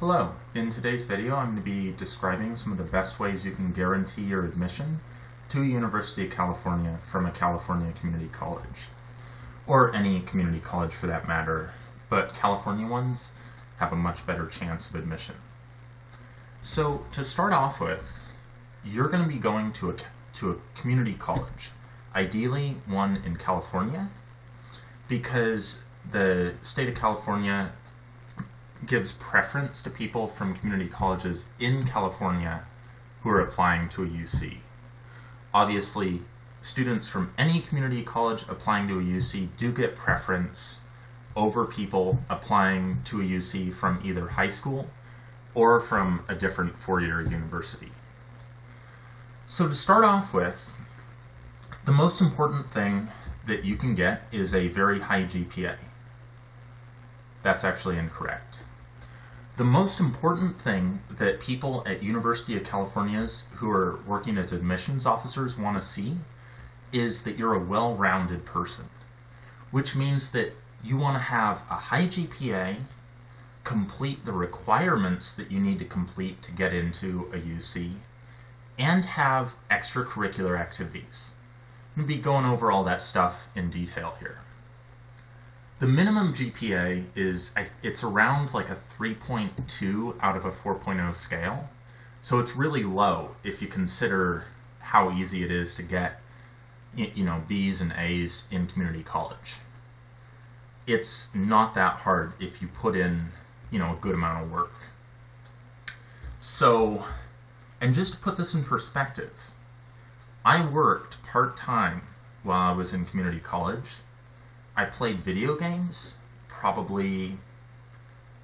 Hello, in today's video I'm going to be describing some of the best ways you can guarantee your admission to a University of California from a California community college, or any community college for that matter, but California ones have a much better chance of admission. So to start off with, you're going to be going to a community college, ideally one in California, because the state of California gives preference to people from community colleges in California who are applying to a UC. Obviously, students from any community college applying to a UC do get preference over people applying to a UC from either high school or from a different four-year university. So to start off with, the most important thing that you can get is a very high GPA. That's actually incorrect. The most important thing that people at University of California's who are working as admissions officers want to see is that you're a well-rounded person, which means that you want to have a high GPA, complete the requirements that you need to complete to get into a UC, and have extracurricular activities. I'm going to be going over all that stuff in detail here. The minimum GPA it's around like a 3.2 out of a 4.0 scale. So it's really low if you consider how easy it is to get, B's and A's in community college. It's not that hard if you put in, a good amount of work. So, and just to put this in perspective, I worked part-time while I was in community college. I played video games, probably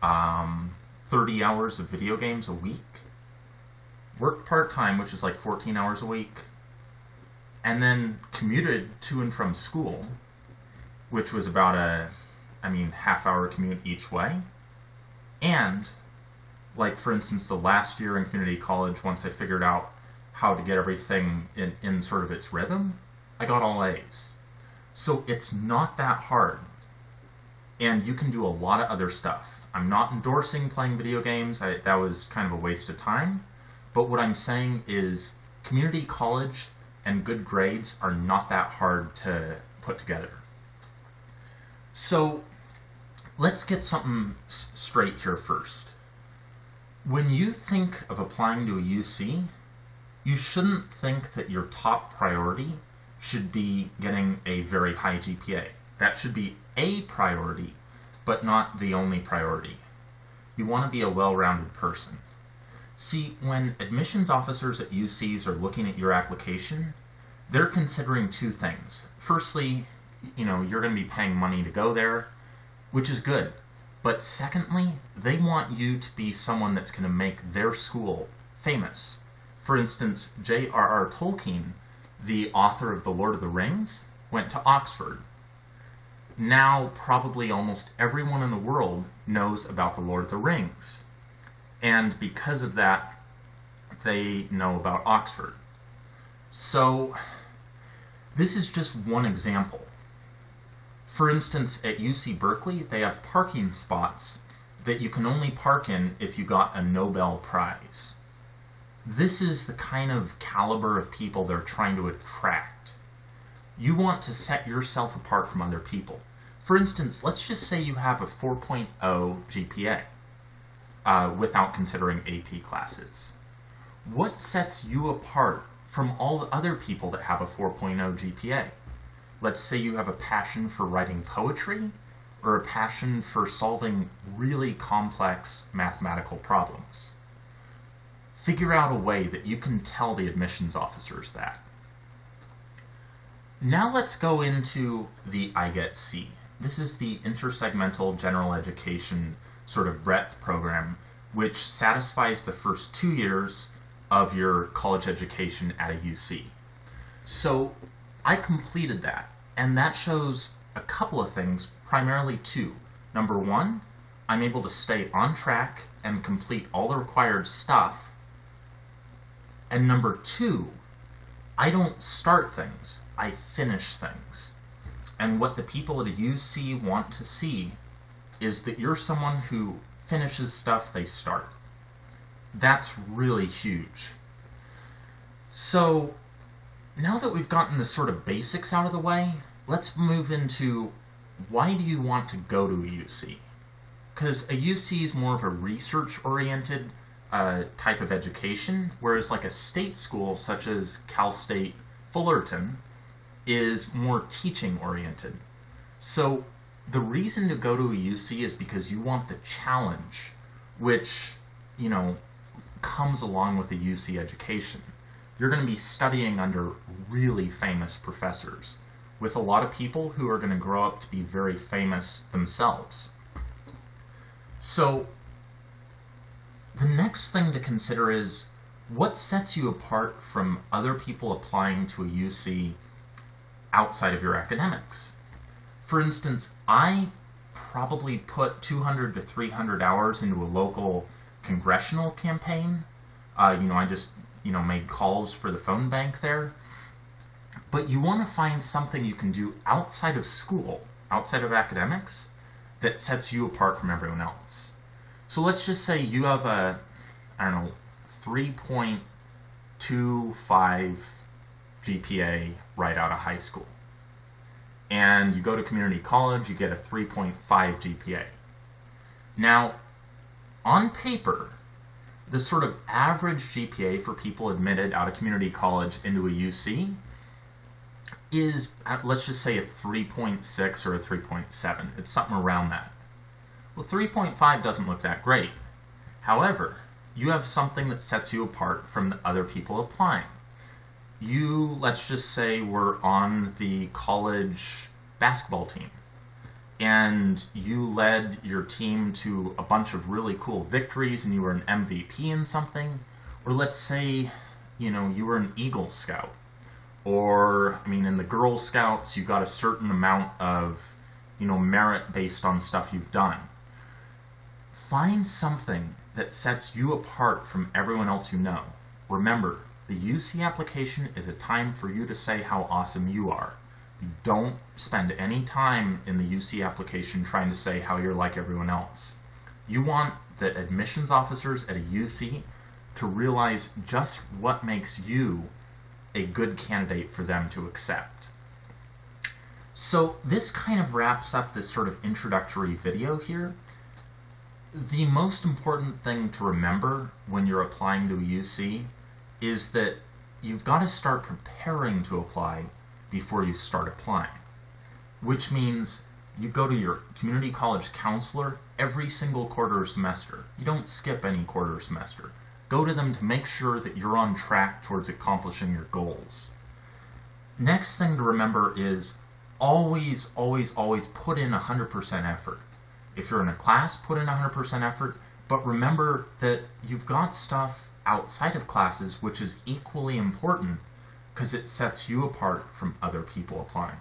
30 hours of video games a week. Worked part-time, which is like 14 hours a week. And then commuted to and from school, which was about half-hour commute each way. And, like for instance, the last year in community college, once I figured out how to get everything in sort of its rhythm, I got all A's. So it's not that hard, and you can do a lot of other stuff. I'm not endorsing playing video games, that was kind of a waste of time, but what I'm saying is community college and good grades are not that hard to put together. So let's get something straight here first. When you think of applying to a UC, you shouldn't think that your top priority should be getting a very high GPA. That should be a priority, but not the only priority. You want to be a well-rounded person. See, when admissions officers at UCs are looking at your application, they're considering two things. Firstly, you're going to be paying money to go there, which is good. But secondly, they want you to be someone that's going to make their school famous. For instance, J.R.R. Tolkien, the author of The Lord of the Rings, went to Oxford. Now, probably almost everyone in the world knows about The Lord of the Rings. And because of that, they know about Oxford. So, this is just one example. For instance, at UC Berkeley, they have parking spots that you can only park in if you got a Nobel Prize. This is the kind of caliber of people they're trying to attract. You want to set yourself apart from other people. For instance, let's just say you have a 4.0 GPA without considering AP classes. What sets you apart from all the other people that have a 4.0 GPA? Let's say you have a passion for writing poetry or a passion for solving really complex mathematical problems. Figure out a way that you can tell the admissions officers that. Now let's go into the IGET-C. This is the Intersegmental General Education sort of breadth program, which satisfies the first 2 years of your college education at a UC. So I completed that, and that shows a couple of things, primarily two. Number one, I'm able to stay on track and complete all the required stuff. And number two, I don't start things, I finish things. And what the people at a UC want to see is that you're someone who finishes stuff they start. That's really huge. So now that we've gotten the sort of basics out of the way, let's move into why do you want to go to a UC? Because a UC is more of a research-oriented type of education, whereas like a state school such as Cal State Fullerton is more teaching-oriented. So the reason to go to a UC is because you want the challenge, which, you know, comes along with a UC education. You're going to be studying under really famous professors, with a lot of people who are going to grow up to be very famous themselves. So the next thing to consider is what sets you apart from other people applying to a UC outside of your academics. For instance, I probably put 200 to 300 hours into a local congressional campaign. I just, made calls for the phone bank there. But you want to find something you can do outside of school, outside of academics, that sets you apart from everyone else. So let's just say you have a, 3.25 GPA right out of high school. And you go to community college, you get a 3.5 GPA. Now, on paper, the sort of average GPA for people admitted out of community college into a UC is, let's just say, a 3.6 or a 3.7. It's something around that. Well, 3.5 doesn't look that great. However, you have something that sets you apart from the other people applying. You, let's just say, were on the college basketball team, and you led your team to a bunch of really cool victories, and you were an MVP in something. Or let's say, you were an Eagle Scout. Or, in the Girl Scouts, you got a certain amount of, merit based on stuff you've done. Find something that sets you apart from everyone else you know. Remember, the UC application is a time for you to say how awesome you are. You don't spend any time in the UC application trying to say how you're like everyone else. You want the admissions officers at a UC to realize just what makes you a good candidate for them to accept. So this kind of wraps up this sort of introductory video here. The most important thing to remember when you're applying to a UC is that you've got to start preparing to apply before you start applying, which means you go to your community college counselor every single quarter or semester. You don't skip any quarter or semester. Go to them to make sure that you're on track towards accomplishing your goals. Next thing to remember is always, always, always put in 100% effort. If you're in a class, put in 100% effort, but remember that you've got stuff outside of classes which is equally important because it sets you apart from other people applying.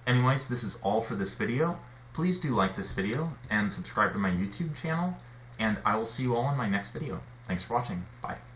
Anyways, this is all for this video. Please do like this video and subscribe to my YouTube channel, and I will see you all in my next video. Thanks for watching. Bye.